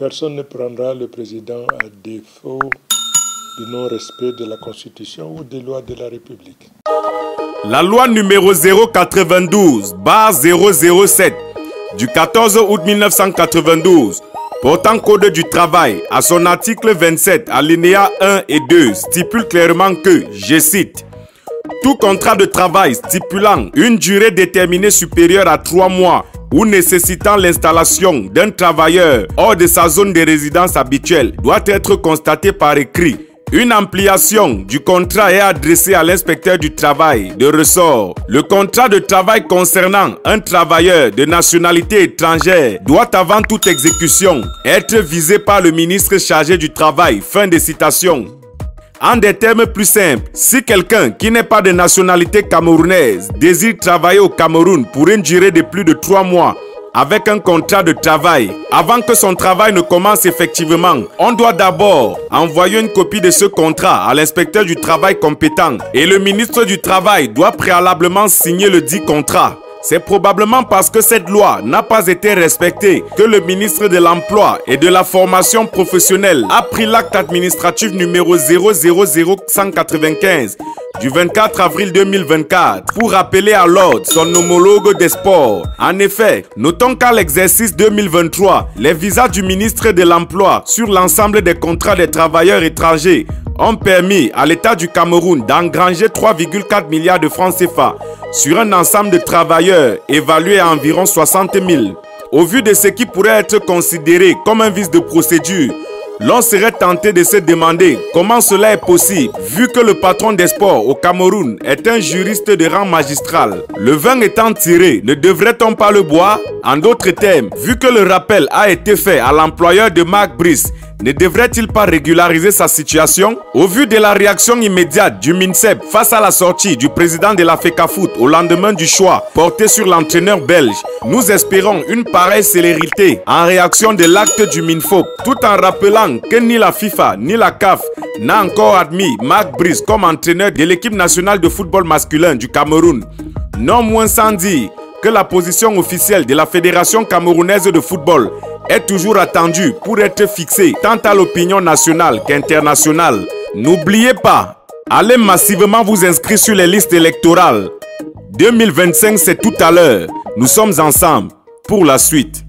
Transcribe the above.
Personne ne prendra le président à défaut du non-respect de la Constitution ou des lois de la République. La loi numéro 092/007 du 14 août 1992 portant code du travail à son article 27 alinéa 1 et 2 stipule clairement que, je cite, « Tout contrat de travail stipulant une durée déterminée supérieure à 3 mois ou nécessitant l'installation d'un travailleur hors de sa zone de résidence habituelle doit être constaté par écrit. Une ampliation du contrat est adressée à l'inspecteur du travail de ressort. Le contrat de travail concernant un travailleur de nationalité étrangère doit avant toute exécution être visé par le ministre chargé du travail. » Fin de citation. En des termes plus simples, si quelqu'un qui n'est pas de nationalité camerounaise désire travailler au Cameroun pour une durée de plus de 3 mois, avec un contrat de travail, avant que son travail ne commence effectivement, on doit d'abord envoyer une copie de ce contrat à l'inspecteur du travail compétent et le ministre du Travail doit préalablement signer le dit contrat. C'est probablement parce que cette loi n'a pas été respectée que le ministre de l'Emploi et de la Formation professionnelle a pris l'acte administratif numéro 000195 du 24 avril 2024 pour rappeler à l'ordre son homologue des sports. En effet, notons qu'à l'exercice 2023, les visas du ministre de l'Emploi sur l'ensemble des contrats des travailleurs étrangers ont permis à l'État du Cameroun d'engranger 3,4 milliards de francs CFA sur un ensemble de travailleurs évalué à environ 60 000. Au vu de ce qui pourrait être considéré comme un vice de procédure, l'on serait tenté de se demander comment cela est possible, vu que le patron des sports au Cameroun est un juriste de rang magistral. Le vin étant tiré, ne devrait-on pas le boire? En d'autres termes, vu que le rappel a été fait à l'employeur de Marc Brice, ne devrait-il pas régulariser sa situation? Au vu de la réaction immédiate du MINSEP face à la sortie du président de la FECAFOOT au lendemain du choix porté sur l'entraîneur belge, nous espérons une pareille célérité en réaction de l'acte du MINFOP, tout en rappelant que ni la FIFA ni la CAF n'a encore admis Marc Brice comme entraîneur de l'équipe nationale de football masculin du Cameroun. Non moins sans dire que la position officielle de la Fédération camerounaise de football est toujours attendue pour être fixée tant à l'opinion nationale qu'internationale. N'oubliez pas, allez massivement vous inscrire sur les listes électorales. 2025, c'est tout à l'heure. Nous sommes ensemble pour la suite.